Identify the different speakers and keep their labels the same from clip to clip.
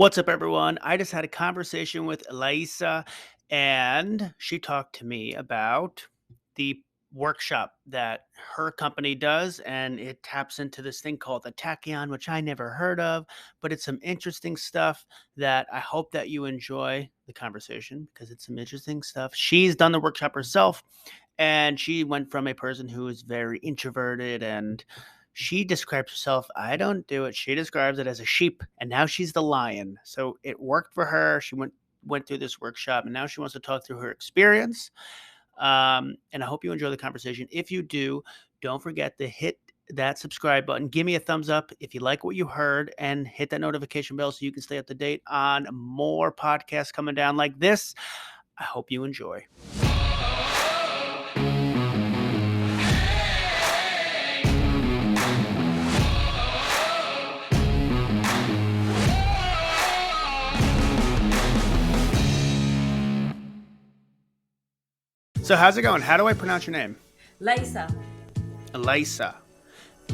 Speaker 1: What's up, everyone? I just had a conversation with Laïssa, and she talked to me about the workshop that her company does, and it taps into this thing called the Tachyon, which I never heard of, but it's some interesting stuff that I hope that you enjoy the conversation because it's some interesting stuff. She's done the workshop herself, and she went from a person who is very introverted and she describes herself, I don't do it. She describes it as a sheep, and now she's the lion. So it worked for her. She went through this workshop, and now she wants to talk through her experience. And I hope you enjoy the conversation. If you do, don't forget to hit that subscribe button. Give me a thumbs up if you like what you heard, and hit that notification bell so you can stay up to date on more podcasts coming down like this. I hope you enjoy. So how's it going? How do I pronounce your name?
Speaker 2: Laïssa.
Speaker 1: Laïssa.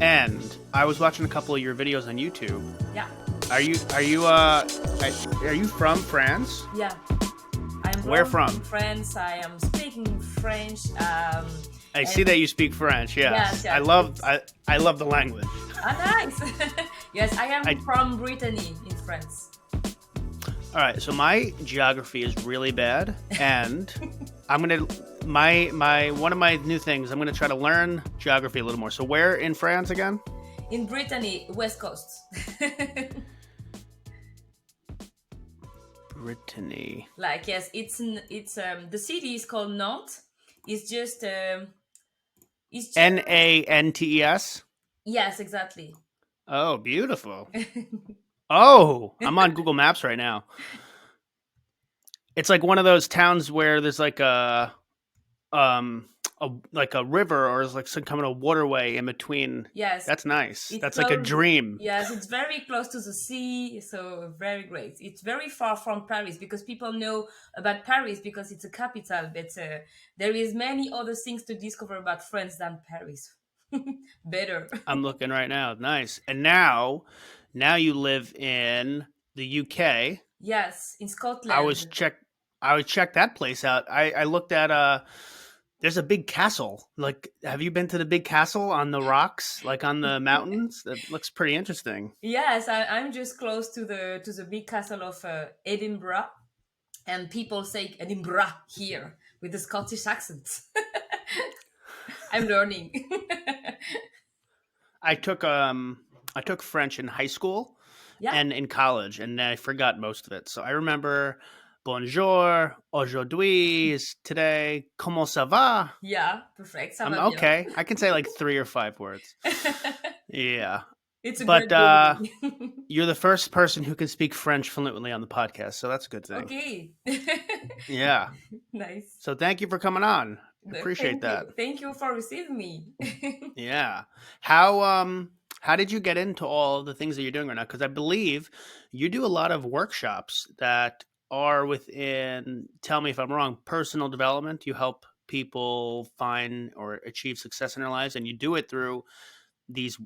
Speaker 1: And I was watching a couple of your videos on YouTube.
Speaker 2: Yeah.
Speaker 1: Are you from France?
Speaker 2: Yeah. I'm
Speaker 1: Where from?
Speaker 2: France. I am speaking French.
Speaker 1: I see that you speak French. Yes.
Speaker 2: Yes,
Speaker 1: I love the language.
Speaker 2: Nice. Yes, I am from Brittany in France.
Speaker 1: All right, so my geography is really bad, and I'm gonna one of my new things. I'm gonna try to learn geography a little more. So where in France again?
Speaker 2: In Brittany, West Coast.
Speaker 1: Brittany.
Speaker 2: Like yes, it's the city is called Nantes. It's just
Speaker 1: Nantes.
Speaker 2: Yes, exactly.
Speaker 1: Oh, beautiful. Oh, I'm on Google Maps right now. It's like one of those towns where there's like a river, or is like some kind of waterway in between.
Speaker 2: Yes.
Speaker 1: That's nice.
Speaker 2: It's
Speaker 1: That's like a dream.
Speaker 2: Yes, it's very close to the sea, so very great. It's very far from Paris because people know about Paris because it's a capital, but there is many other things to discover about France than Paris. Better.
Speaker 1: I'm looking right now. Nice. And now you live in the UK.
Speaker 2: Yes, in Scotland.
Speaker 1: I would check that place out. I looked at there's a big castle. Like, have you been to the big castle on the rocks, like on the mountains? That looks pretty interesting.
Speaker 2: Yes, I'm just close to the big castle of Edinburgh, and people say Edinburgh here with the Scottish accent. I'm learning.
Speaker 1: I took French in high school,
Speaker 2: Yeah.
Speaker 1: and in college, and I forgot most of it. So I remember bonjour, aujourd'hui is today, comment ça va?
Speaker 2: Yeah, perfect.
Speaker 1: I'm okay. I can say like 3 or 5 words. Yeah.
Speaker 2: It's a
Speaker 1: But
Speaker 2: good
Speaker 1: you're the first person who can speak French fluently on the podcast, so that's a good thing.
Speaker 2: Okay.
Speaker 1: Yeah.
Speaker 2: Nice.
Speaker 1: So thank you for coming on. Appreciate that.
Speaker 2: Thank you for receiving me.
Speaker 1: Yeah. How did you get into all the things that you're doing right now? Because I believe you do a lot of workshops that are within, tell me if I'm wrong, personal development. You help people find or achieve success in their lives, and you do it through these,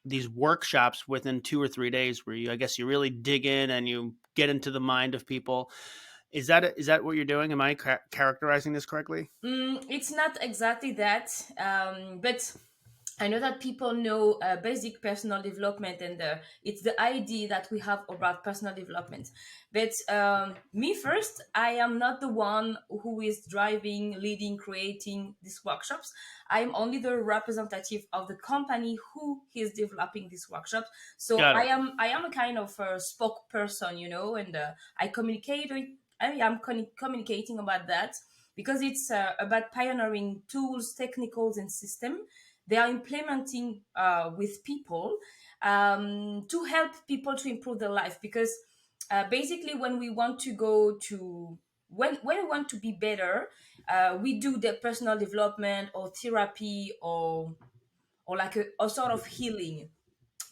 Speaker 1: these workshops within 2 or 3 days where I guess you really dig in and you get into the mind of people. Is that what you're doing? Am I characterizing this correctly?
Speaker 2: It's not exactly that, but I know that people know basic personal development, and it's the idea that we have about personal development. But me first, I am not the one who is driving, leading, creating these workshops. I'm only the representative of the company who is developing these workshops. So I am a kind of a spokesperson, and I am communicating about that because it's about pioneering tools, technicals, and system they are implementing with people to help people to improve their life. Because basically, when we want to when we want to be better, we do the personal development or therapy or like a sort of healing.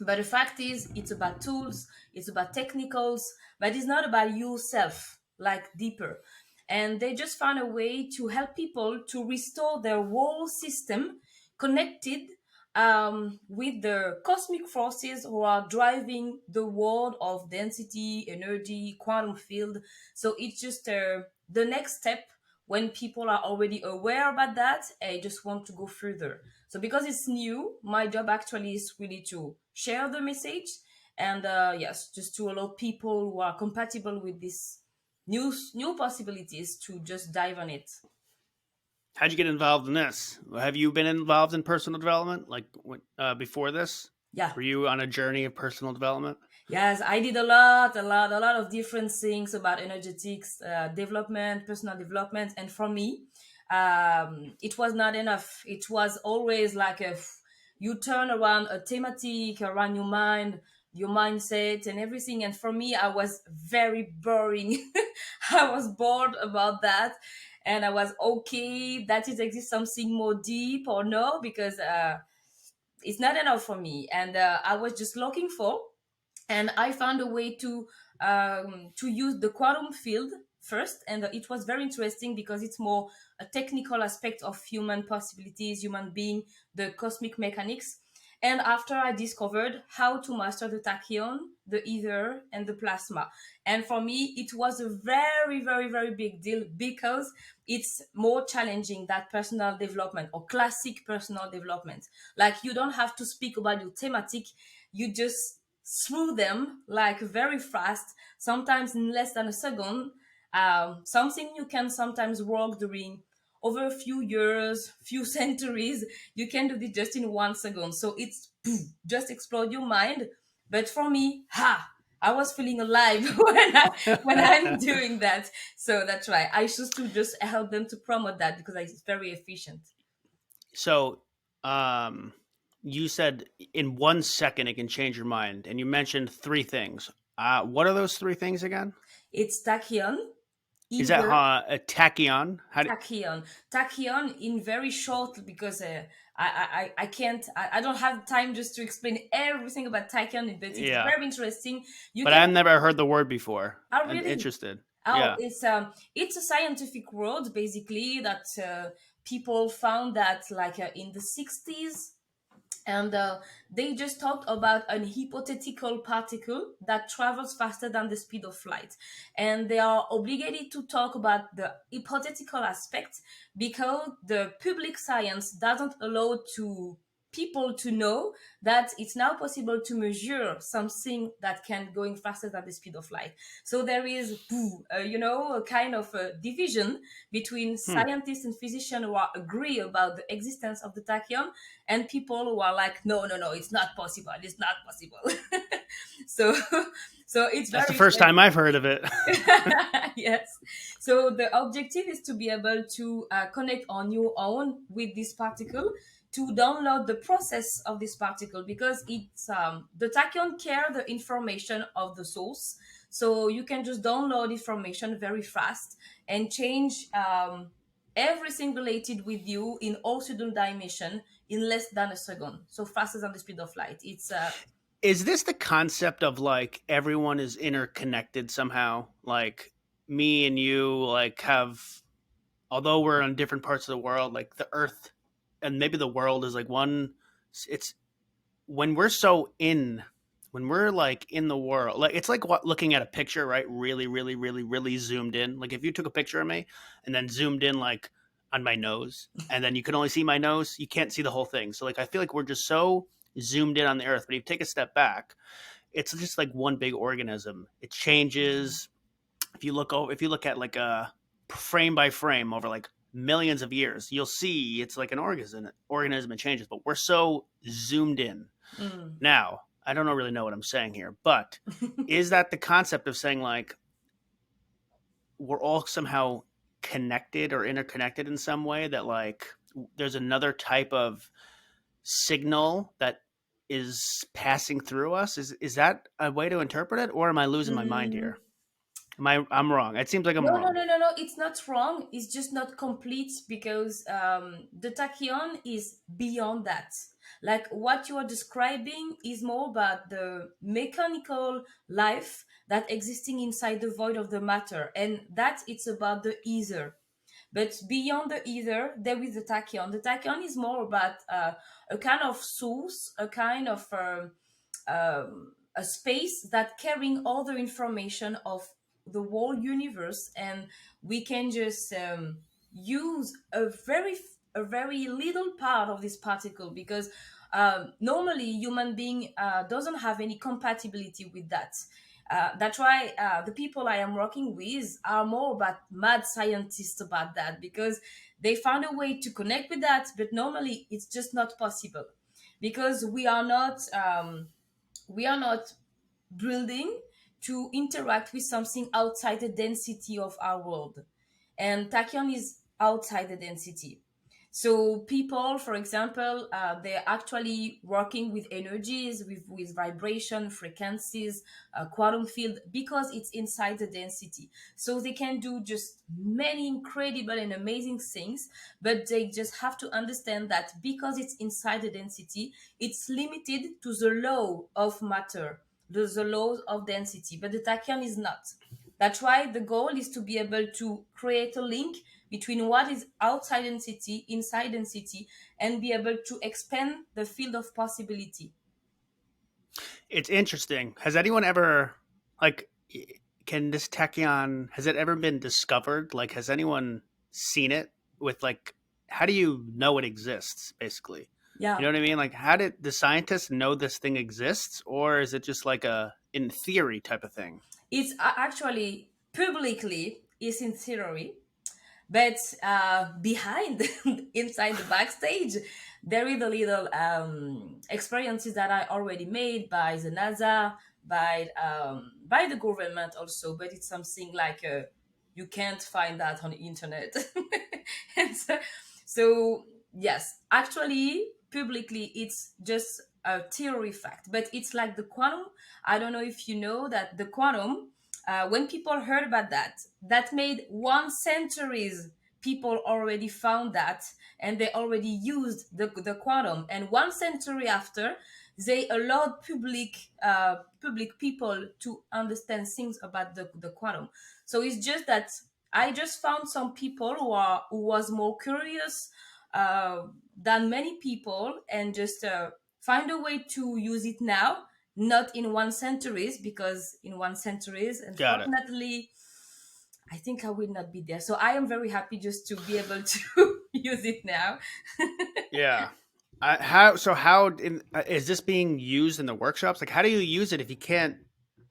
Speaker 2: But the fact is, it's about tools, it's about technicals, but it's not about yourself, like deeper. And they just found a way to help people to restore their whole system connected with the cosmic forces who are driving the world of density, energy, quantum field. So it's just the next step when people are already aware about that. I just want to go further. So because it's new, my job actually is really to share the message and yes, just to allow people who are compatible with this new possibilities to just dive on it.
Speaker 1: How'd you get involved in this? Have you been involved in personal development like before this?
Speaker 2: Yeah.
Speaker 1: Were you on a journey of personal development?
Speaker 2: Yes, I did a lot of different things about energetics, development, personal development, and for me, it was not enough. It was always like you turn around a thematic around your mind, your mindset, and everything. And for me, I was very boring. I was bored about that, and I was okay. That it exists something more deep or no, because it's not enough for me, and I was just looking for, and I found a way to use the quantum field first, and it was very interesting because it's more a technical aspect of human possibilities, human being, the cosmic mechanics. And after I discovered how to master the tachyon, the ether, and the plasma, and for me it was a very, very, very big deal because it's more challenging than personal development or classic personal development. Like you don't have to speak about your thematic, you just through them like very fast, sometimes in less than a second. Something you can sometimes work during over a few years, few centuries. You can do this just in 1 second. So it's poof, just explode your mind. But for me, I was feeling alive when I'm doing that. So that's why I choose to just help them to promote that because it's very efficient.
Speaker 1: So, um, you said in 1 second it can change your mind, and you mentioned three things. What are those three things again?
Speaker 2: It's tachyon,
Speaker 1: Is that
Speaker 2: either
Speaker 1: a tachyon? How do,
Speaker 2: Tachyon in very short because I can't, I don't have time just to explain everything about tachyon, but it's
Speaker 1: yeah,
Speaker 2: very interesting. You
Speaker 1: but
Speaker 2: can.
Speaker 1: I've never heard the word before.
Speaker 2: Oh
Speaker 1: I'm
Speaker 2: really?
Speaker 1: interested.
Speaker 2: Oh,
Speaker 1: Yeah.
Speaker 2: it's a scientific word basically that people found that like in the 60s, and they just talked about an hypothetical particle that travels faster than the speed of light, and they are obligated to talk about the hypothetical aspect because the public science doesn't allow to people to know that it's now possible to measure something that can going faster than the speed of light. So there is a kind of a division between
Speaker 1: Hmm.
Speaker 2: scientists and physicians who are agree about the existence of the tachyon, and people who are like, no, no, no, it's not possible, it's not possible. so so it's
Speaker 1: That's the
Speaker 2: very
Speaker 1: first time
Speaker 2: interesting.
Speaker 1: I've heard of it.
Speaker 2: Yes. So the objective is to be able to connect on your own with this particle, to download the process of this particle because it's the tachyon care the information of the source. So you can just download information very fast and change everything related with you in all student dimension in less than a second. So faster than the speed of light. It's
Speaker 1: Is this the concept of like everyone is interconnected somehow? Like me and you like have, although we're on different parts of the world, like the earth and maybe the world is like one. It's when we're so in, when we're like in the world, like it's like what, looking at a picture, right? Really, really, really, really zoomed in. Like if you took a picture of me and then zoomed in like on my nose, and then you can only see my nose, you can't see the whole thing. So like I feel like we're just so zoomed in on the earth. But if you take a step back, it's just like one big organism. It changes. If you look at like a frame by frame over like millions of years, you'll see it's like an organism. It changes, but we're so zoomed in.
Speaker 2: mm,
Speaker 1: Now, I don't really know what I'm saying here, but is that the concept of saying like we're all somehow connected or interconnected in some way, that like there's another type of signal that is passing through us? Is that a way to interpret it, or am I losing my mind
Speaker 2: mm,
Speaker 1: here? I'm wrong. It seems like I'm
Speaker 2: no, no,
Speaker 1: wrong.
Speaker 2: no, no, no. It's not wrong. It's just not complete because the tachyon is beyond that. Like what you are describing is more about the mechanical life that existing inside the void of the matter, and that it's about the ether. But beyond the ether, there is the tachyon. The tachyon is more about a kind of source, a kind of a space that carrying all the information of the whole universe, and we can just use a very little part of this particle, because normally human being doesn't have any compatibility with that. That's why the people I am working with are more about mad scientists about that, because they found a way to connect with that, but normally it's just not possible, because we are not building to interact with something outside the density of our world. And tachyon is outside the density. So people, for example, they're actually working with energies, with vibration, frequencies, quantum field, because it's inside the density. So they can do just many incredible and amazing things, but they just have to understand that because it's inside the density, it's limited to the law of matter, the laws of density. But the tachyon is not. That's why the goal is to be able to create a link between what is outside density, inside density, and be able to expand the field of possibility.
Speaker 1: It's interesting. Has anyone ever like can this tachyon has it ever been discovered? Like has anyone seen it with like how do you know it exists basically? You
Speaker 2: Yeah,
Speaker 1: know what I mean? Like how did the scientists know this thing exists or is it just like a in theory type of thing?
Speaker 2: it's actually publicly is in theory, but behind inside the backstage there is a little experiences that I already made by the NASA, by the government also, but it's something like you can't find that on the internet. And so yes, actually publicly it's just a theory fact, but it's like the quantum. I don't know if you know that the quantum, when people heard about that, that made 1 centuries people already found that, and they already used the quantum. And 1 century after, they allowed public people to understand things about the quantum. So it's just that I just found some people who was more curious than many people, and just find a way to use it now, not in 1 centuries, because in 1 centuries,
Speaker 1: Got it.
Speaker 2: unfortunately, I think I will not be there. So I am very happy just to be able to use it now.
Speaker 1: Yeah. Is this being used in the workshops? Like how do you use it if you can't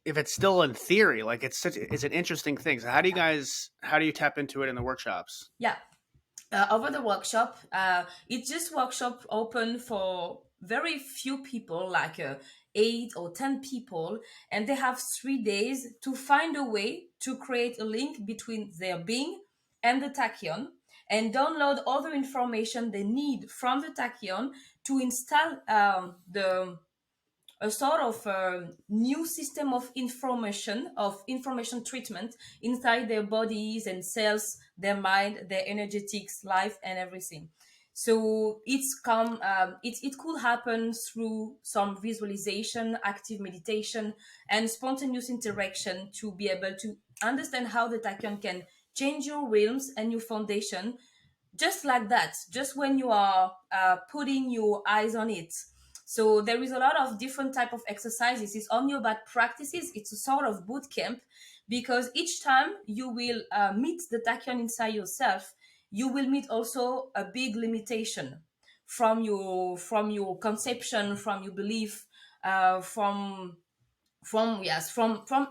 Speaker 1: if it's still in theory? Like it's an interesting thing. So how do you tap into it in the workshops?
Speaker 2: Yeah. Over the workshop, it's just workshop open for very few people, like 8 or 10 people, and they have 3 days to find a way to create a link between their being and the tachyon, and download all the information they need from the tachyon to install the a sort of new system of information treatment inside their bodies and cells, their mind, their energetics, life, and everything. So it could happen through some visualization, active meditation, and spontaneous interaction, to be able to understand how the tachyon can change your realms and your foundation, just like that, just when you are putting your eyes on it. So there is a lot of different type of exercises. It's only about practices. It's a sort of boot camp, because each time you will meet the tachyon inside yourself, you will meet also a big limitation from your conception, from your belief, from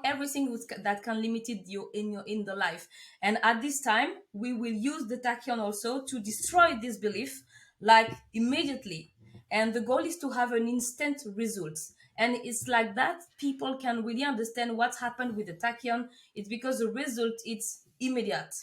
Speaker 2: everything that can limit you in the life. And at this time we will use the tachyon also to destroy this belief, like immediately. And the goal is to have an instant results, and it's like that people can really understand what happened with the tachyon. It's because the result it's immediate,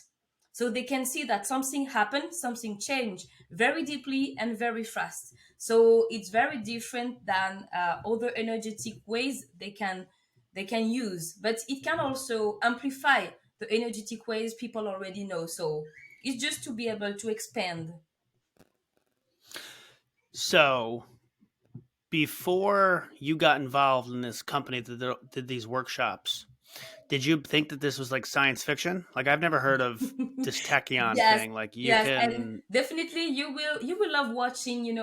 Speaker 2: so they can see that something happened, something changed very deeply and very fast. So it's very different than other energetic ways they can use, but it can also amplify the energetic ways people already know. So it's just to be able to expand.
Speaker 1: So before you got involved in this company that did these workshops, Did you think that this was like science fiction? Like I've never heard of this tachyon
Speaker 2: Yes,
Speaker 1: thing. Like you
Speaker 2: yes, and
Speaker 1: can
Speaker 2: definitely you will love watching.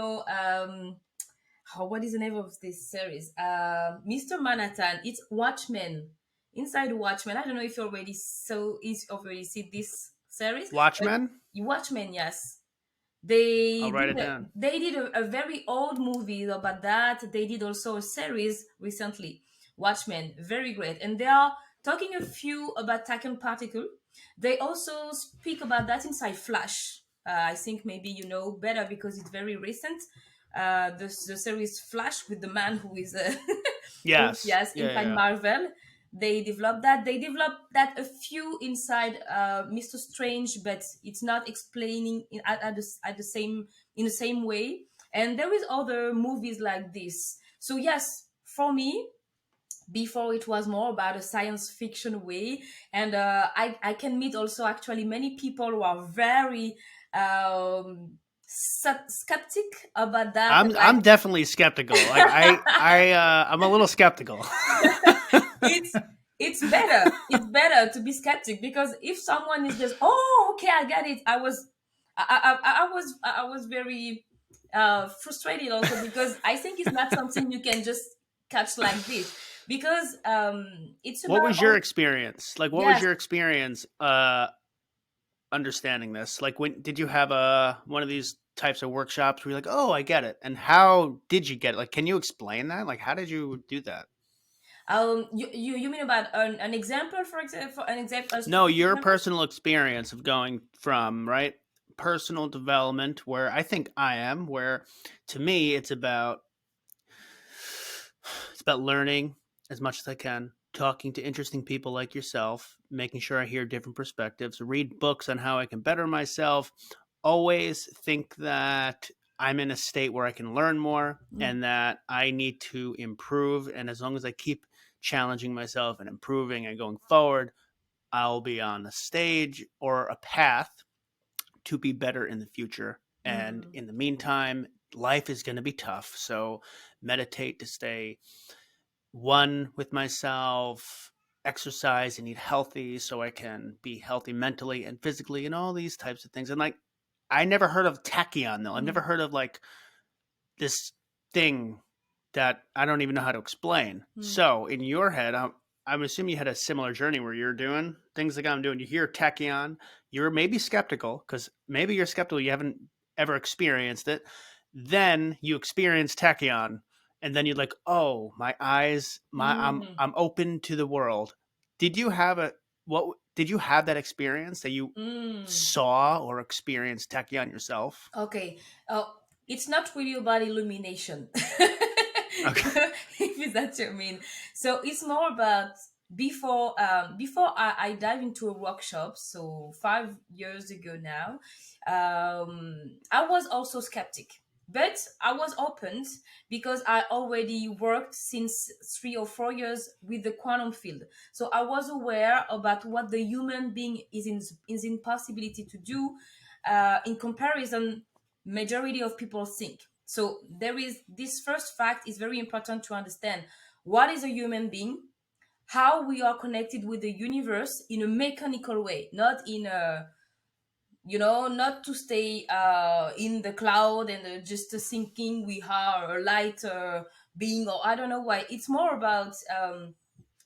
Speaker 2: What is the name of this series? Mr. Manhattan. It's Watchmen. Inside Watchmen. I don't know if you already see this series, but
Speaker 1: Watchmen.
Speaker 2: Watchmen, yes.
Speaker 1: I'll write it down.
Speaker 2: They did a very old movie about that. They did also a series recently, Watchmen, very great, and they are talking a few about tachyon particle. They also speak about that inside Flash. I think maybe you know better because it's very recent. The series Flash with the man who is
Speaker 1: Yes.
Speaker 2: yes,
Speaker 1: Yeah.
Speaker 2: inside
Speaker 1: Yeah.
Speaker 2: Marvel. They developed that. They developed that a few inside Mr. Strange, but it's not explaining at the same in the same way. And there is other movies like this. So yes, for me, before it was more about a science fiction way, and I can meet also actually many people who are very skeptic about that, and like
Speaker 1: I'm definitely skeptical. Like I'm a little skeptical.
Speaker 2: it's it's better. It's better to be skeptic because if someone is just, oh, okay, I get it. I was very frustrated also because I think it's not something you can just catch like this because it's
Speaker 1: What
Speaker 2: about
Speaker 1: was your
Speaker 2: all.
Speaker 1: experience? Like what was
Speaker 2: Yes.
Speaker 1: your experience understanding this? Like when did you have a one of these types of workshops where you're like, "Oh, I get it." And how did you get it? Like can you explain that? Like how did you do that?
Speaker 2: You mean about an example, for example, an example, a
Speaker 1: No,
Speaker 2: specific
Speaker 1: your
Speaker 2: example?
Speaker 1: personal experience of going from, right? Personal development where I think I am, where to me it's about learning as much as I can, talking to interesting people like yourself, making sure I hear different perspectives, read books on how I can better myself, always think that I'm in a state where I can learn more
Speaker 2: Mm,
Speaker 1: and that I need to improve. And as long as I keep challenging myself and improving and going forward, I'll be on a stage or a path to be better in the future. And
Speaker 2: mm,
Speaker 1: in the meantime, life is going to be tough. So meditate to stay one with myself, exercise and eat healthy so I can be healthy mentally and physically and all these types of things. And like, I never heard of tachyon though. I've never
Speaker 2: mm,
Speaker 1: heard of like this thing that I don't even know how to explain.
Speaker 2: mm,
Speaker 1: So in your head, I'm assuming you had a similar journey where you're doing things like I'm doing. You hear tachyon, you're maybe skeptical because maybe you're skeptical. You haven't ever experienced it. Then you experience tachyon, and then you're like, oh, my eyes,
Speaker 2: mm,
Speaker 1: I'm open to the world. Did you have a what? Did you have that experience that you
Speaker 2: mm.
Speaker 1: saw or experienced tachyon yourself?
Speaker 2: Okay. It's not really about illumination.
Speaker 1: Okay.
Speaker 2: If that's what you mean. So it's more about before I dive into a workshop, so 5 years ago now, I was also skeptic. But I was opened because I already worked since 3 or 4 years with the quantum field. So I was aware about what the human being is in possibility to do in comparison majority of people think. So there is this first fact is very important to understand. What is a human being? How we are connected with the universe in a mechanical way, not in a, not to stay in the cloud and just thinking we are a light being, or I don't know why. It's more about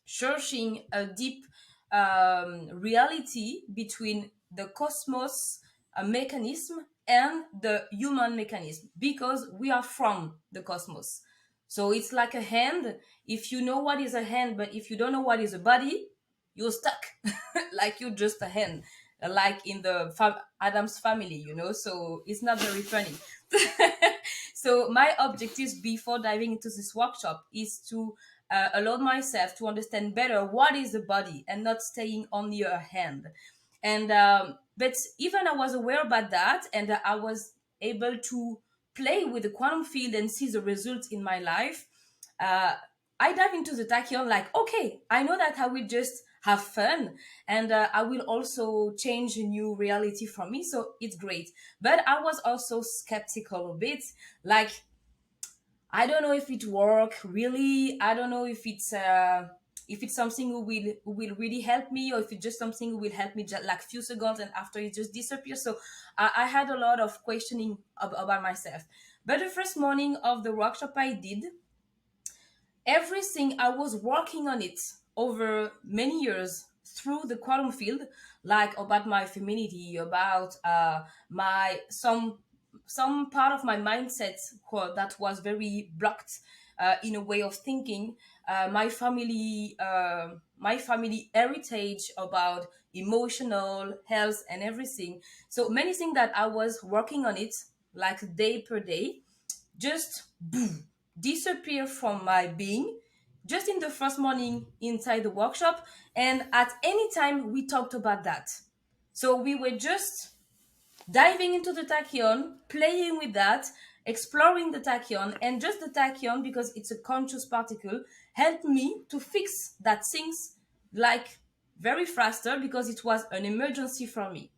Speaker 2: searching a deep reality between the cosmos mechanism and the human mechanism because we are from the cosmos. So it's like a hand. If you know what is a hand, but if you don't know what is a body, you're stuck. Like you're just a hand, like in the Adam's family, So it's not very funny. So my objectives before diving into this workshop is to allow myself to understand better what is the body and not staying only a hand. And but even I was aware about that, and I was able to play with the quantum field and see the results in my life. uh, I dive into the tachyon like, okay, I know that I will just have fun, and I will also change a new reality for me. So it's great. But I was also skeptical a bit, like, I don't know if it work really. I don't know if it's if it's something who will really help me, or if it's just something who will help me just like few seconds and after it just disappears. So I had a lot of questioning about myself. But the first morning of the workshop I did, everything I was working on it over many years through the quantum field, like about my femininity, about my some part of my mindset that was very blocked in a way of thinking, my family heritage about emotional health and everything. So many things that I was working on it like day per day just boom, disappear from my being just in the first morning inside the workshop. And at any time we talked about that. So we were just diving into the tachyon, playing with that, exploring the tachyon, and just the tachyon, because it's a conscious particle, helped me to fix that things like very faster, because it was an emergency for me.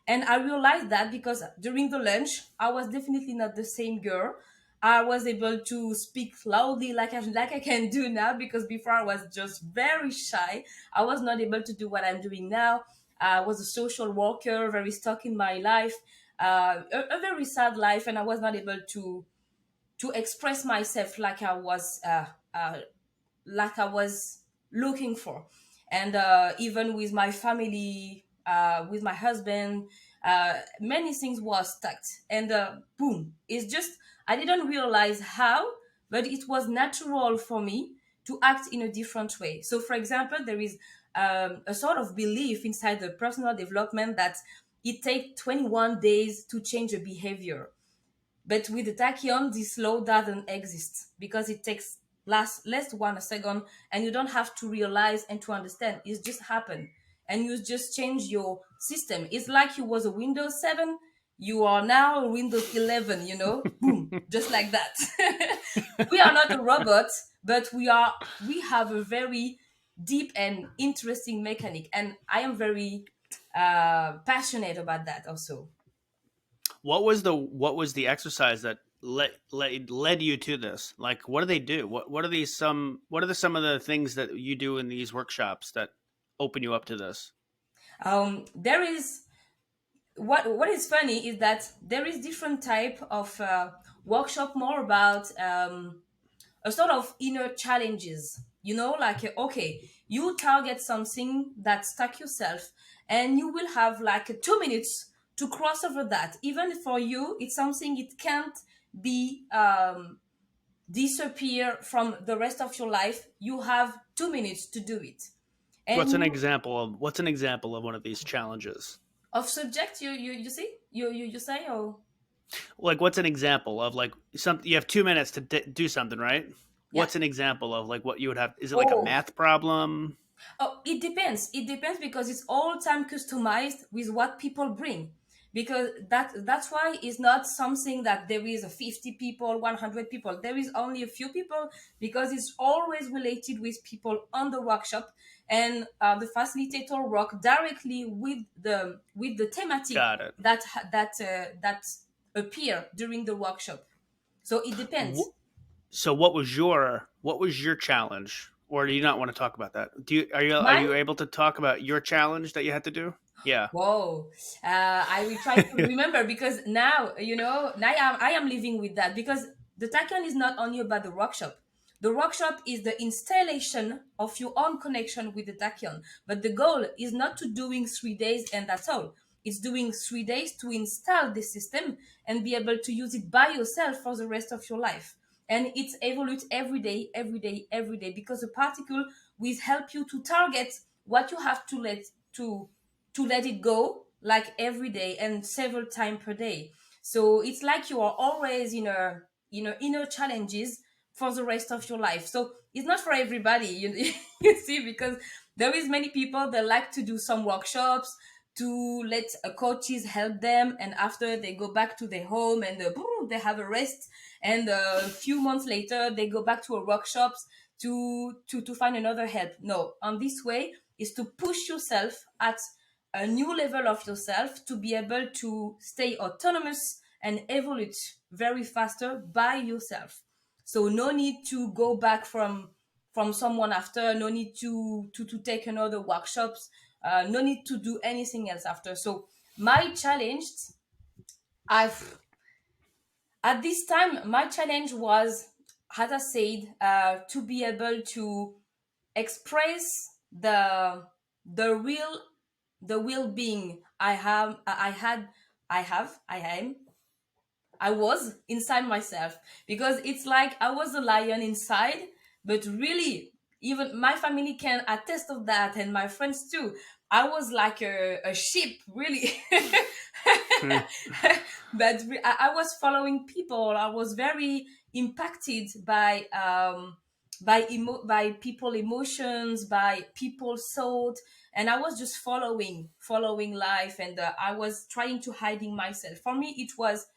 Speaker 2: And I realized that because during the lunch, I was definitely not the same girl. I was able to speak loudly like I can do now, because before I was just very shy. I was not able to do what I'm doing now. I was a social worker, very stuck in my life, a very sad life, and I was not able to express myself like I was looking for. And even with my family, with my husband, many things were stuck. And boom, it's just, I didn't realize how, but it was natural for me to act in a different way. So, for example, there is a sort of belief inside the personal development that it takes 21 days to change a behavior. But with the tachyon, this law doesn't exist, because it takes less 1 second, and you don't have to realize and to understand. It's just happen, and you just change your system. It's like you was a Windows 7, you are now a Windows 11. Boom, just like that. We are not a robot, but we have a very deep and interesting mechanic, and I am very passionate about that also.
Speaker 1: What was the exercise that led you to this? Like, what do they do? What are some of the things that you do in these workshops that open you up to this?
Speaker 2: There is what is funny is that there is different type of workshop, more about a sort of inner challenges. Like okay, you target something that stuck yourself, and you will have like 2 minutes to cross over that. Even for you, it's something it can't be disappear from the rest of your life. You have 2 minutes to do it. And you
Speaker 1: What's an example of one of these challenges?
Speaker 2: of subject, you see, you say, oh
Speaker 1: Like, what's an example of like something you have 2 minutes to do something, right?
Speaker 2: yeah.
Speaker 1: What's an example of like what you would have? Is it like a
Speaker 2: Oh,
Speaker 1: math problem?
Speaker 2: oh, it depends. It depends, because it's all time customized with what people bring. Because that's why it's not something that there is a 50 people, 100 people. There is only a few people, because it's always related with people on the workshop, and the facilitator work directly with the thematic
Speaker 1: Got it.
Speaker 2: that appear during the workshop. So it depends.
Speaker 1: So what was your challenge? Or do you not want to talk about that? Are you
Speaker 2: Mine.
Speaker 1: able to talk about your challenge that you had to do? Yeah.
Speaker 2: Whoa. I will try to remember, because now, now I am living with that, because the Tachyon is not only about the workshop. The workshop is the installation of your own connection with the Tachyon. But the goal is not to doing 3 days and that's all. It's doing 3 days to install the system and be able to use it by yourself for the rest of your life. And it's evolute every day, every day, every day, because the particle will help you to target what you have to let it go, like every day and several times per day. So it's like you are always in a inner challenges for the rest of your life. So it's not for everybody, you see, because there is many people that like to do some workshops to let coaches help them, and after they go back to their home, and they have a rest, and a few months later they go back to a workshops to find another help. No, on this way is to push yourself at a new level of yourself, to be able to stay autonomous and evolve very faster by yourself. So no need to go back from someone after. No need to take another workshops. No need to do anything else after. So my challenge, I've at this time, my challenge was, as I said, to be able to express the real the real being I am, I was inside myself, because it's like I was a lion inside, but really, even my family can attest of that, and my friends too. I was like a sheep, really.
Speaker 1: Hmm.
Speaker 2: But I was following people. I was very impacted by people emotions, by people's thought, and I was just following life, and I was trying to hiding myself. For me, it was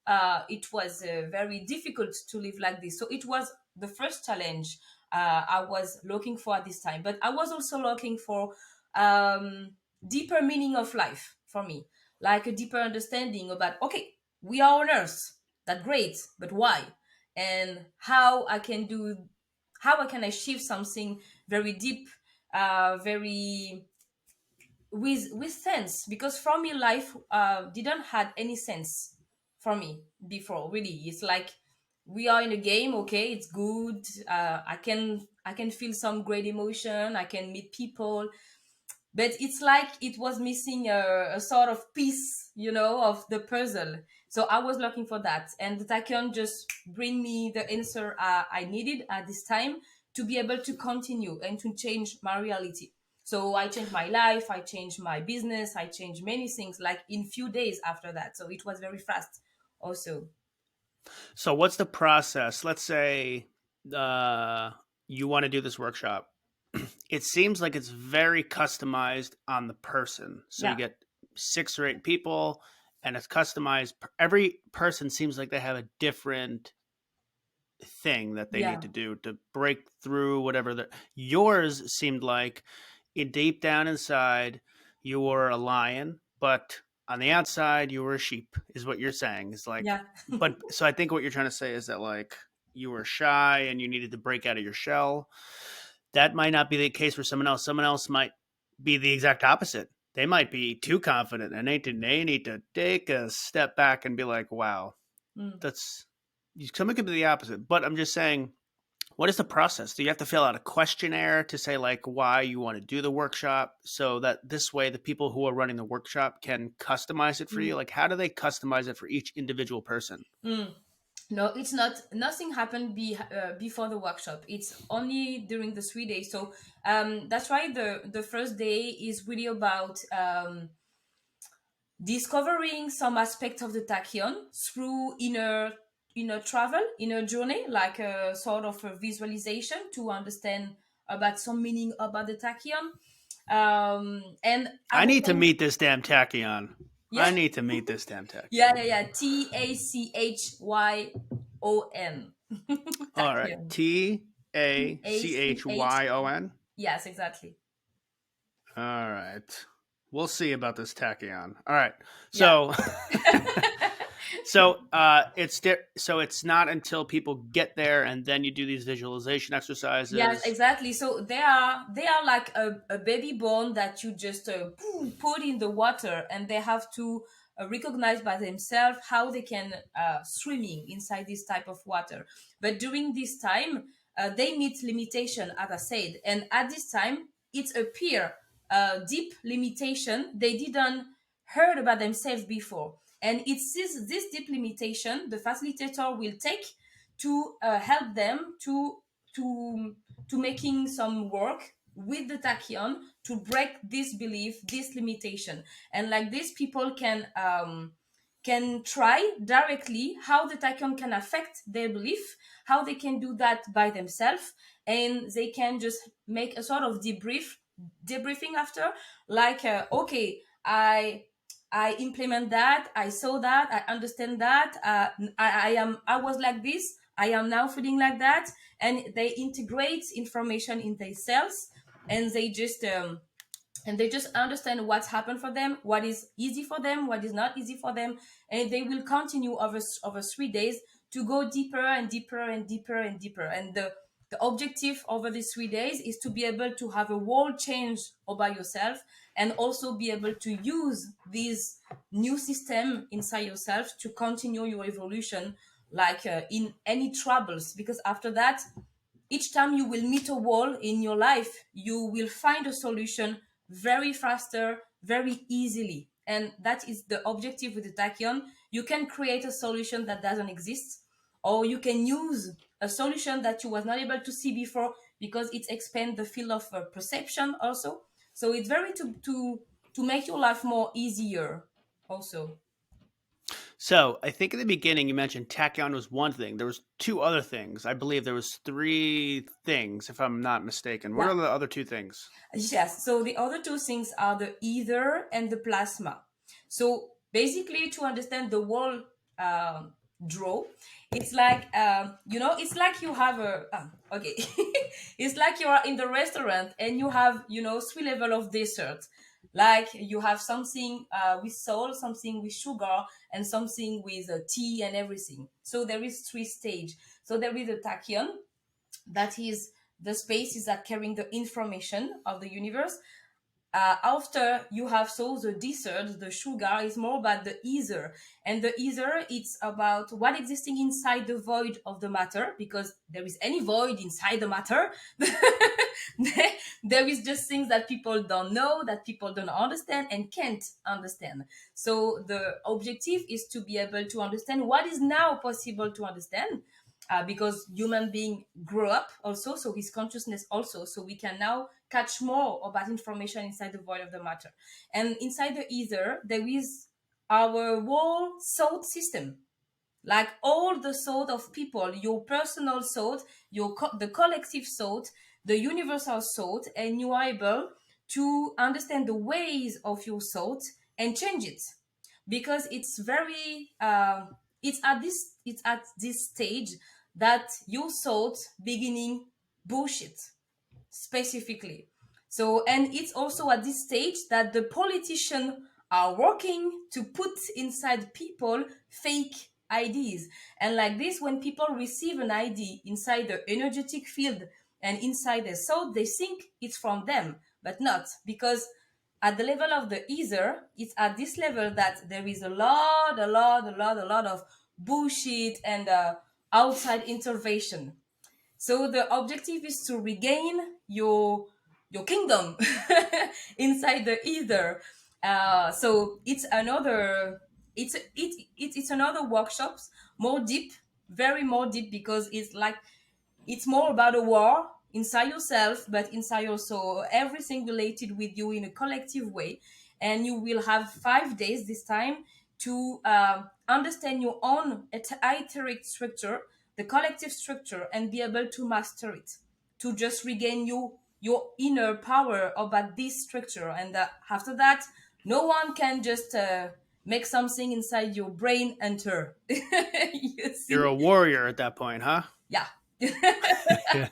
Speaker 2: very difficult to live like this. So it was the first challenge I was looking for at this time. But I was also looking for deeper meaning of life for me, like a deeper understanding about, okay, we are on Earth, that's great, but why? And how I can achieve something very deep, very with sense, because for me life didn't had any sense for me before. Really, it's like we are in a game, okay, it's good, I can feel some great emotion, I can meet people, but it's like it was missing a sort of piece, of the puzzle. So I was looking for that, and the Tachyon just bring me the answer I needed at this time, to be able to continue and to change my reality. So I changed my life, I changed my business, I changed many things, like in few days after that. So it was very fast also.
Speaker 1: So what's the process? Let's say uh, you want to do this workshop. It seems like it's very customized on the person. So you
Speaker 2: Yeah,
Speaker 1: get 6 or 8 people, and it's customized. Every person seems like they have a different thing that they need
Speaker 2: yeah,
Speaker 1: to do to break through whatever the yours seemed like. In deep down inside, you were a lion, but on the outside, you were a sheep. Is what you're saying? Is like,
Speaker 2: yeah.
Speaker 1: but so I think what you're trying to say is that like you were shy and you needed to break out of your shell. That might not be the case for someone else. Someone else might be the exact opposite. They might be too confident, and they need to take a step back and be like, "Wow,
Speaker 2: Mm.
Speaker 1: that's." Someone could be the opposite, but I'm just saying, what is the process? Do you have to fill out a questionnaire to say like why you want to do the workshop, so that this way the people who are running the workshop can customize it for
Speaker 2: Mm.
Speaker 1: you? Like how do they customize it for each individual person?
Speaker 2: Mm. No, it's not. Nothing happened before the workshop. It's only during the 3 days. So that's why the first day is really about discovering some aspect of the tachyon through inner travel, inner journey, like a sort of a visualization to understand about some meaning about the tachyon. And at
Speaker 1: I
Speaker 2: the
Speaker 1: need to
Speaker 2: same,
Speaker 1: meet this damn tachyon. I
Speaker 2: yeah,
Speaker 1: need to meet this damn
Speaker 2: yeah,
Speaker 1: tachyon.
Speaker 2: yeah, yeah. Tachyon.
Speaker 1: All right.
Speaker 2: Tachyon. Tachyon.
Speaker 1: Tachyon.
Speaker 2: Yes, exactly.
Speaker 1: All right. We'll see about this tachyon. All right.
Speaker 2: Yeah.
Speaker 1: So so it's not until people get there and then you do these visualization
Speaker 2: Yes,
Speaker 1: exercises.
Speaker 2: exactly. So they are like a baby born that you just put in the water, and they have to recognize by themselves how they can swimming inside this type of water. But during this time, they meet limitation, as I said, and at this time it appear deep limitation they didn't heard about themselves before, and it's this deep limitation the facilitator will take to help them to to making some work with the tachyon to break this belief, this limitation, and like this people can try directly how the tachyon can affect their belief, how they can do that by themselves, and they can just make a sort of debriefing after, like okay, I implement that, I saw that, I understand that, I was like this, I am now feeling like that, and they integrate information in themselves, and they just understand what's happened for them, what is easy for them, what is not easy for them, and they will continue over 3 days to go deeper and deeper and deeper and deeper. And The objective over these 3 days is to be able to have a world change about yourself, and also be able to use this new system inside yourself to continue your evolution, like in any troubles. Because after that, each time you will meet a wall in your life, you will find a solution very faster, very easily. And that is the objective with the tachyon. You can create a solution that doesn't exist, or you can use a solution that you was not able to see before, because it expands the field of perception also. So it's very to make your life more easier also.
Speaker 1: So I think in the beginning you mentioned tachyon was one thing. There was two other things. I believe there was three things, if I'm not mistaken. What
Speaker 2: Yeah.
Speaker 1: are the other two things?
Speaker 2: Yes, so the other two things are the ether and the plasma. So basically, to understand the whole draw, it's like it's like you have a okay, it's like you are in the restaurant and you have 3 level of dessert. Like you have something with salt, something with sugar, and something with tea and everything. So there is 3 stage. So there is a tachyon, that is the spaces that carrying the information of the universe. After you have so the dessert, the sugar is more about the ether, and the ether it's about what existing inside the void of the matter, because there is any void inside the matter. There is just things that people don't know, that people don't understand and can't understand. So the objective is to be able to understand what is now possible to understand, because human being grow up also, so his consciousness also, so we can now catch more about information inside the void of the matter. And inside the ether there is our whole thought system, like all the thought of people, your personal thought, the collective thought, the universal thought, and you are able to understand the ways of your thought and change it, because it's very it's at this stage that your thought beginning bullshit specifically. So, and it's also at this stage that the politicians are working to put inside people fake IDs. And like this, when people receive an ID inside their energetic field and inside their soul, they think it's from them, but not, because at the level of the ether, it's at this level that there is a lot of bullshit and outside intervention. So the objective is to regain your kingdom inside the ether. So it's another it's another workshops, more deep, very more deep, because it's like it's more about a war inside yourself, but inside also everything related with you in a collective way. And you will have 5 days this time to understand your own etheric structure, the collective structure, and be able to master it, to just regain your inner power about this structure. And after that, no one can just make something inside your brain enter. You
Speaker 1: You're a
Speaker 2: see?
Speaker 1: warrior at that point, huh?
Speaker 2: Yeah.
Speaker 1: Yeah.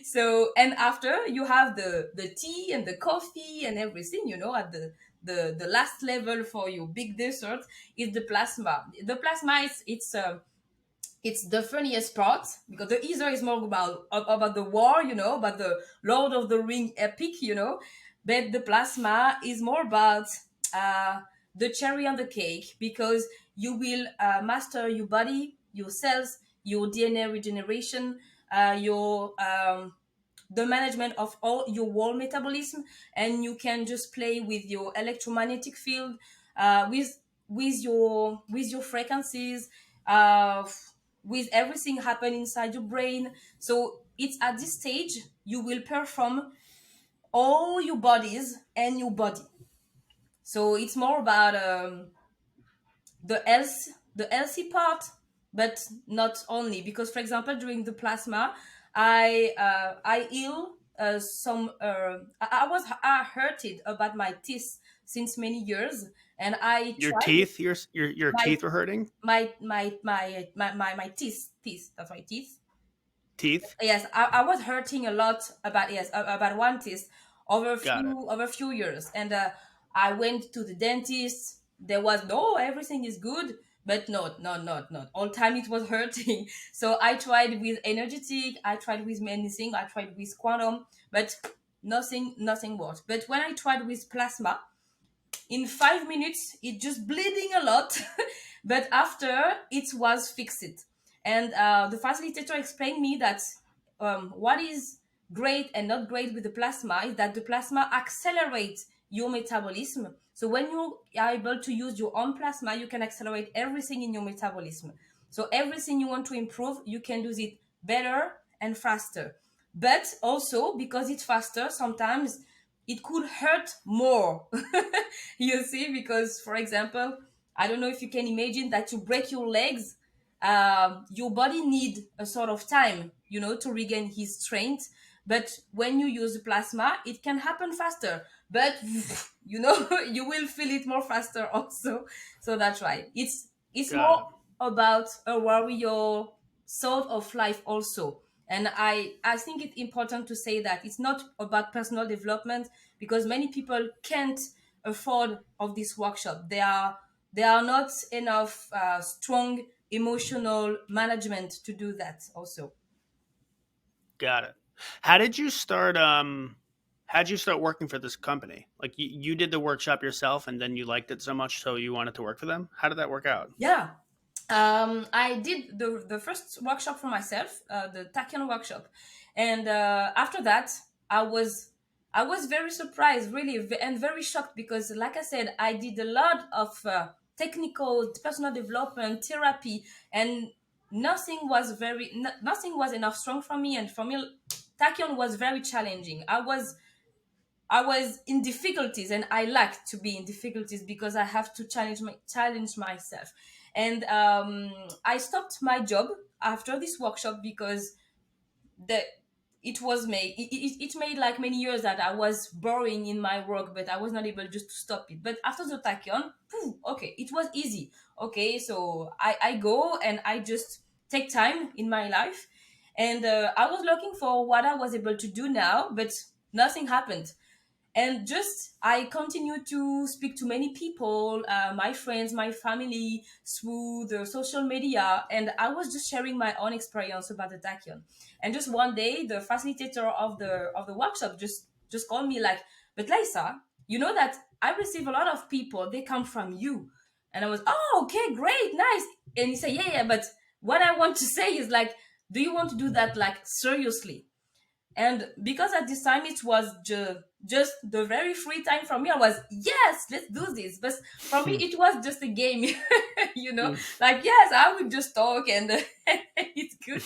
Speaker 2: So, and after you have the tea and the coffee and everything, at the last level for your big dessert is the plasma. The plasma is it's the funniest part, because the ether is more about the war, about the Lord of the Ring epic, but the plasma is more about uh, the cherry on the cake, because you will master your body, your cells, your DNA regeneration, your the management of all your whole metabolism, and you can just play with your electromagnetic field, with your frequencies, uh, with everything happen inside your brain. So it's at this stage you will perform all your bodies and your body. So it's more about the healthy part, but not only, because for example during the plasma, I heal some I was hurted about my teeth since many years, and I
Speaker 1: Your
Speaker 2: tried
Speaker 1: teeth, your
Speaker 2: my
Speaker 1: teeth were hurting.
Speaker 2: my teeth, that's my teeth.
Speaker 1: Teeth.
Speaker 2: Yes, I was hurting a lot about, yes, about one tooth
Speaker 1: Got it.
Speaker 2: over a few years, and I went to the dentist. There was no, everything is good, but not all time it was hurting. So I tried with energetic, I tried with many things, I tried with quantum, but nothing worked. But when I tried with plasma, in 5 minutes it just bleeding a lot, but after it was fixed. And the facilitator explained me that what is great and not great with the plasma is that the plasma accelerates your metabolism. So when you are able to use your own plasma, you can accelerate everything in your metabolism. So everything you want to improve, you can do it better and faster. But also because it's faster, sometimes it could hurt more. You see, because for example, I don't know if you can imagine that you break your legs, your body need a sort of time, to regain his strength. But when you use plasma, it can happen faster, but you will feel it more faster also. So that's right, it's
Speaker 1: Got
Speaker 2: more
Speaker 1: it.
Speaker 2: about a warrior sort of life also. And I think it's important to say that it's not about personal development, because many people can't afford of this workshop. There are not enough strong emotional management to do that also.
Speaker 1: Got it. How did you start? How did you start working for this company? Like you did the workshop yourself, and then you liked it so much, so you wanted to work for them. How did that work out?
Speaker 2: Yeah. I did the first workshop for myself, the Tachyon workshop, and after that, I was I was very surprised, really, and very shocked, because, like I said, I did a lot of technical personal development therapy, and nothing was enough strong for me, and for me, Tachyon was very challenging. I was in difficulties, and I like to be in difficulties because I have to challenge myself. And I stopped my job after this workshop because the it made like many years that I was boring in my work, but I was not able just to stop it. But after the tachyon, okay, it was easy. Okay, so I go and I just take time in my life, and I was looking for what I was able to do now, but nothing happened. And just I continue to speak to many people, my friends, my family, through the social media, and I was just sharing my own experience about the tachyon. And just one day, the facilitator of the workshop just called me like, "But Laïssa, you know that I receive a lot of people, they come from you." And I was, "Oh, okay, great, nice." And he said, "Yeah, yeah, but what I want to say is like, do you want to do that like seriously?" And because at this time it was just the very free time for me, I was, "Yes, let's do this." But for me it was just a game. Like, yes, I would just talk, and it's good.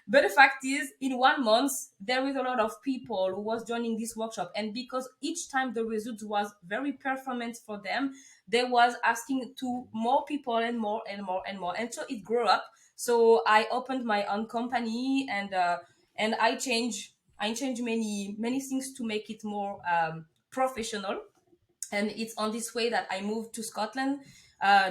Speaker 2: But the fact is, in 1 month, there is a lot of people who was joining this workshop, and because each time the results was very performant for them, they was asking to more people and more and more and more, and so it grew up. So I opened my own company, and I changed many things to make it more professional. And it's on this way that I moved to Scotland,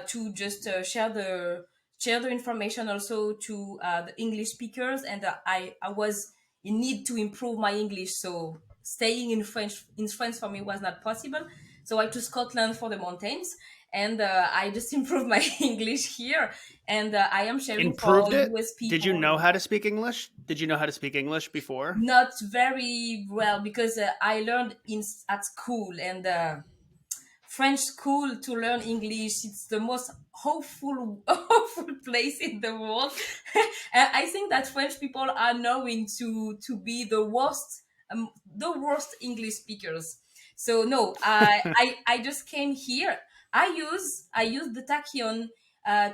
Speaker 2: to just share the information also to the English speakers. And I was in need to improve my English, so staying in France for me was not possible. So I to Scotland for the mountains, and I just improved my English here, and I am sharing for
Speaker 1: Improved it?
Speaker 2: US
Speaker 1: Did you
Speaker 2: people.
Speaker 1: know how to speak English? Did you know how to speak English before?
Speaker 2: Not very well, because I learned at school, and French school to learn English. It's the most hopeful, hopeful place in the world. And I think that French people are knowing to be the worst English speakers. So no, I just came here. I use the tachyon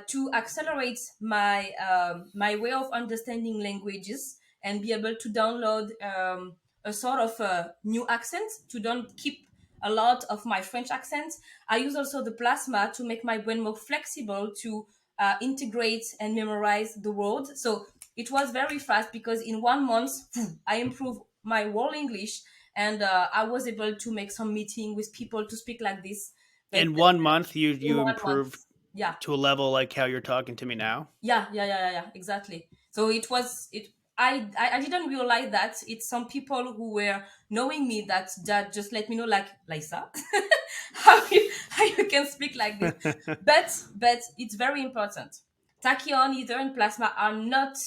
Speaker 2: to accelerate my way of understanding languages, and be able to download a sort of a new accent, to don't keep a lot of my French accent. I use also the plasma to make my brain more flexible, to integrate and memorize the word. So it was very fast, because in 1 month, I improved my whole English, and I was able to make some meeting with people to speak like this. But
Speaker 1: In 1 month, you
Speaker 2: in
Speaker 1: you
Speaker 2: 1 month,
Speaker 1: improved
Speaker 2: yeah,
Speaker 1: to a level like how you're talking to me now.
Speaker 2: yeah, yeah, yeah, yeah, yeah, exactly. So it was it. I didn't realize that it's some people who were knowing me that just let me know, like, "Laïssa, how you you can speak like this. But it's very important. Tachyon, ether, and plasma are not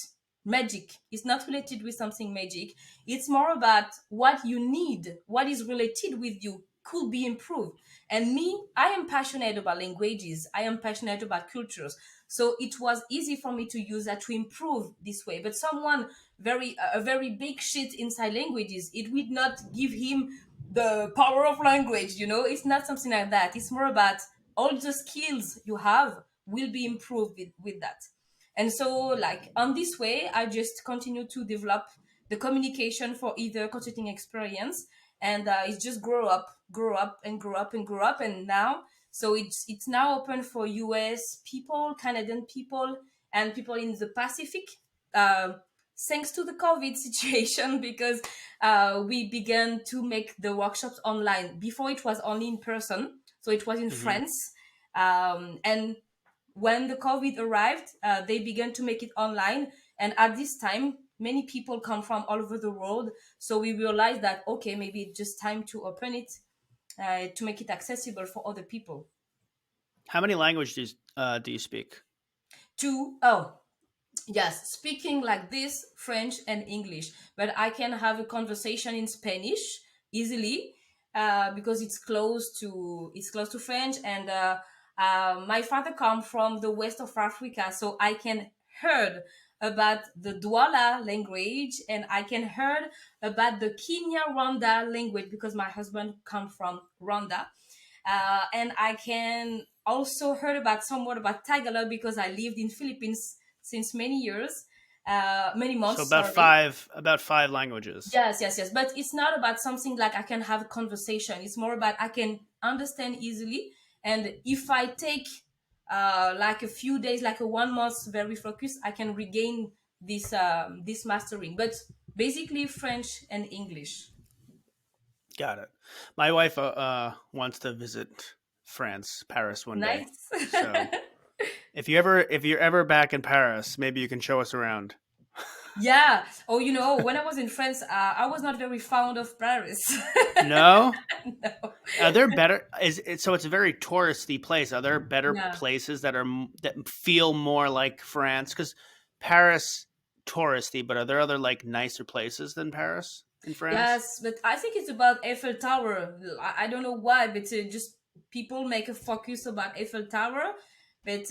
Speaker 2: magic. It's not related with something magic. It's more about what you need, what is related with you could be improved. And me, I am passionate about languages. I am passionate about cultures. So it was easy for me to use that to improve this way. But someone very a very big shit inside languages, it would not give him the power of language. It's not something like that. It's more about all the skills you have will be improved with that. And so, like, on this way, I just continue to develop the communication for either consulting experience, and it's just grow up, and grow up, and grow up, and now, so it's now open for US people, Canadian people, and people in the Pacific. Uh, Thanks to the COVID situation, because we began to make the workshops online. Before it was only in person, so it was in
Speaker 1: Hmm.
Speaker 2: France, and when the COVID arrived, they began to make it online. And at this time, many people come from all over the world. So we realized that, okay, maybe it's just time to open it, to make it accessible for other people.
Speaker 1: How many languages do you speak?
Speaker 2: Oh, yes, speaking like this, French and English, but I can have a conversation in Spanish easily, because it's close to French, and my father come from the west of Africa, so I can heard about the Douala language, and I can heard about the Kenya Rwanda language because my husband come from Rwanda. And I can also heard about somewhat about Tagalog because I lived in Philippines since many years, many
Speaker 1: So
Speaker 2: months. Sorry.
Speaker 1: about five languages.
Speaker 2: Yes, yes, yes. But it's not about something like I can have a conversation. It's more about I can understand easily, and if I take like a few days, like a 1 month, very focused, I can regain this mastering. But basically, French and English.
Speaker 1: Got it. My wife wants to visit France, Paris one day.
Speaker 2: Nice.
Speaker 1: So if you're ever back in Paris, maybe you can show us around.
Speaker 2: Yeah. Oh, when I was in France, I was not very fond of Paris.
Speaker 1: No?
Speaker 2: No.
Speaker 1: Are there better is it so it's a very touristy place. Are there better
Speaker 2: Yeah.
Speaker 1: places that feel more like France? Because Paris touristy, but are there other like nicer places than Paris in France?
Speaker 2: Yes, but I think it's about Eiffel Tower. I don't know why, but just people make a focus about Eiffel Tower. But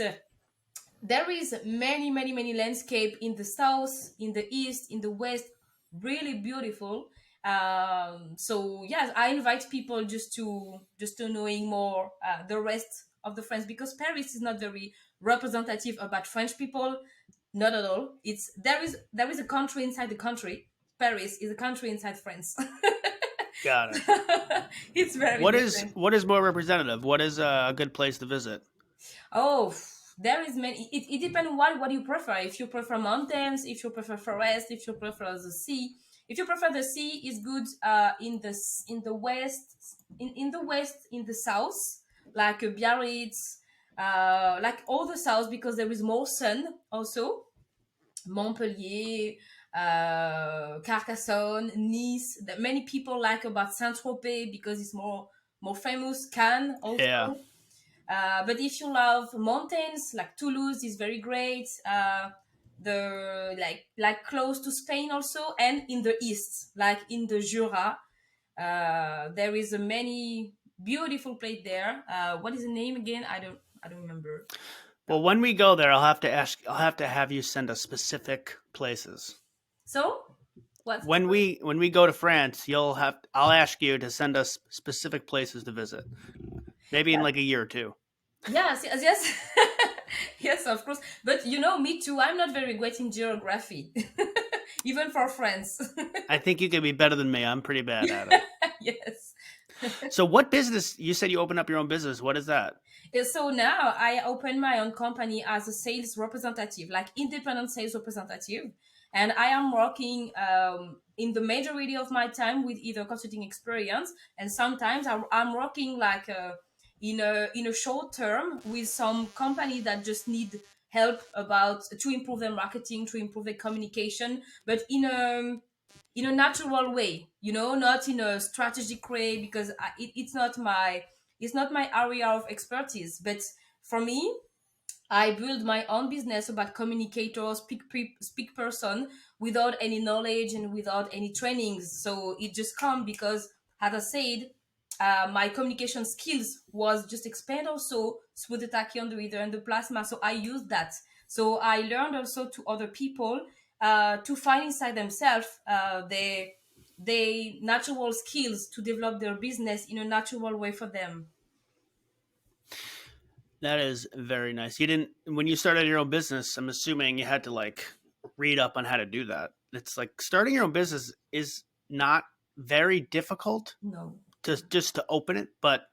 Speaker 2: there is many, many, many landscape in the south, in the east, in the west, really beautiful. So yes, I invite people just to knowing more the rest of the France, because Paris is not very representative about French people, not at all. There is a country inside the country. Paris is a country inside France.
Speaker 1: Got it.
Speaker 2: It's very
Speaker 1: What is
Speaker 2: different.
Speaker 1: what is more representative? What is a good place to visit?
Speaker 2: Oh, there is many. It depends what you prefer. If you prefer mountains, if you prefer forest, if you prefer the sea. If you prefer the sea, is good in the west, in the south, like Biarritz, like all the south, because there is more sun also. Montpellier, Carcassonne, Nice. That many people like about Saint Tropez because it's more famous. Cannes
Speaker 1: Yeah,
Speaker 2: also. But if you love mountains, like Toulouse is very great. The like close to Spain also, and in the east, like in the Jura, there is a many beautiful place there. What is the name again? I don't remember.
Speaker 1: well, when we go there, I'll have to have you send us specific places.
Speaker 2: So what?
Speaker 1: When we go to France, I'll ask you to send us specific places to visit. Maybe in like a year or two.
Speaker 2: Yes, yes, yes. Yes, of course. But me too. I'm not very great in geography, even for France.
Speaker 1: I think you could be better than me. I'm pretty bad at it.
Speaker 2: Yes.
Speaker 1: So what business, you said you opened up your own business. What is that?
Speaker 2: Yeah, so now I open my own company as a sales representative, like independent sales representative, and I am working in the majority of my time with either consulting experience, and sometimes I'm working like in a short term with some company that just need help about to improve their marketing, to improve their communication, but in a natural way, not in a strategic way, because it's not It's not my area of expertise. But for me, I build my own business about communicator, speak person without any knowledge and without any trainings. So it just come because, as I said, my communication skills was just expand also through the tachyon, the reader, and the plasma. So I used that. So I learned also to other people to find inside themselves they natural skills to develop their business in a natural way for them.
Speaker 1: That is very nice. You didn't when you started your own business, I'm assuming you had to like read up on how to do that. It's like starting your own business is not very difficult
Speaker 2: No,
Speaker 1: to just to open it, but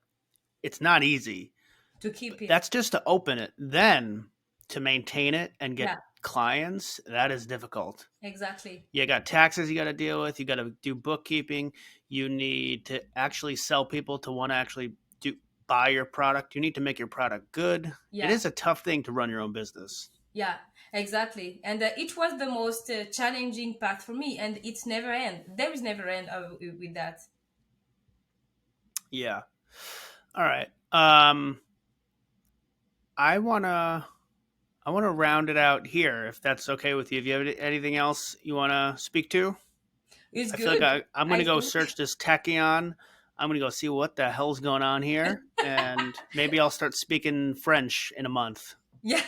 Speaker 1: it's not easy.
Speaker 2: to keep it.
Speaker 1: That's just to open it. Then to maintain it and get
Speaker 2: Yeah,
Speaker 1: clients, that is difficult.
Speaker 2: exactly.
Speaker 1: You got taxes you got to deal with. You got to do bookkeeping. You need to actually sell people to want to actually do buy your product. You need to make your product good. It
Speaker 2: Yeah.
Speaker 1: is a tough thing to run your own business.
Speaker 2: Yeah, exactly. And it was the most challenging part for me, and it's never end. There is never end with that.
Speaker 1: Yeah. All right. I wanna I wanna round it out here if that's okay with you. If you have anything else you wanna speak to,
Speaker 2: It's
Speaker 1: I feel like
Speaker 2: good,
Speaker 1: I'm
Speaker 2: I
Speaker 1: gonna go
Speaker 2: think.
Speaker 1: search this tachyon. I'm gonna go see what the hell's going on here, and maybe I'll start speaking French in a month.
Speaker 2: Yeah.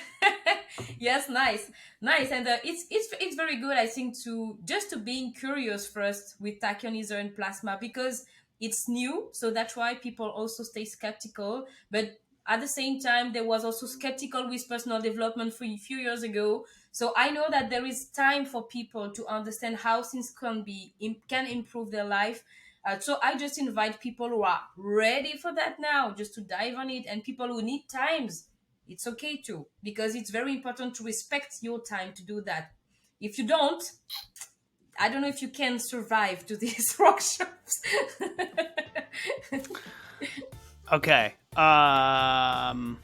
Speaker 2: Yes, nice, nice, and it's very good. I think to just to being curious first with tachyonizer and plasma because it's new, so that's why people also stay skeptical. But at the same time, there was also skeptical with personal development for a few years ago. So I know that there is time for people to understand how things can improve their life. So I just invite people who are ready for that now, just to dive on it, and people who need times it's okay too because it's very important to respect your time to do that. If you don't, I don't know if you can survive to these workshops.
Speaker 1: Okay. I'm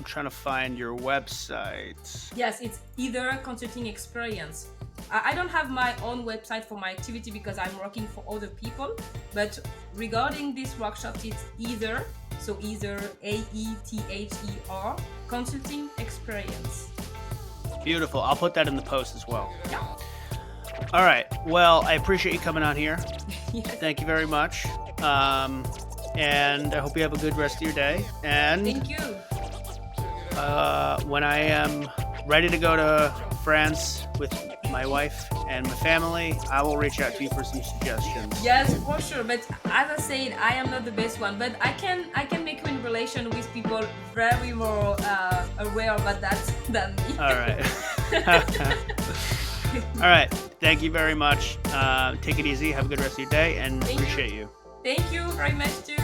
Speaker 1: trying to find your website.
Speaker 2: Yes, it's either consulting experience. I don't have my own website for my activity because I'm working for other people, but regarding this workshop it's either AETHER consulting experience.
Speaker 1: Beautiful. I'll put that in the post as well.
Speaker 2: Yeah.
Speaker 1: All right. Well, I appreciate you coming on here.
Speaker 2: Yes.
Speaker 1: Thank you very much. And I hope you have a good rest of your day. And
Speaker 2: Thank you.
Speaker 1: when I am ready to go to France with my wife and my family, I will reach out to you for some suggestions.
Speaker 2: Yes, for sure. But as I said, I am not the best one. But I can make you in relation with people very more aware about that than me.
Speaker 1: All right. All right. Thank you very much. Take it easy. Have a good rest of your day and
Speaker 2: Thank you.
Speaker 1: appreciate you.
Speaker 2: Thank you very much too.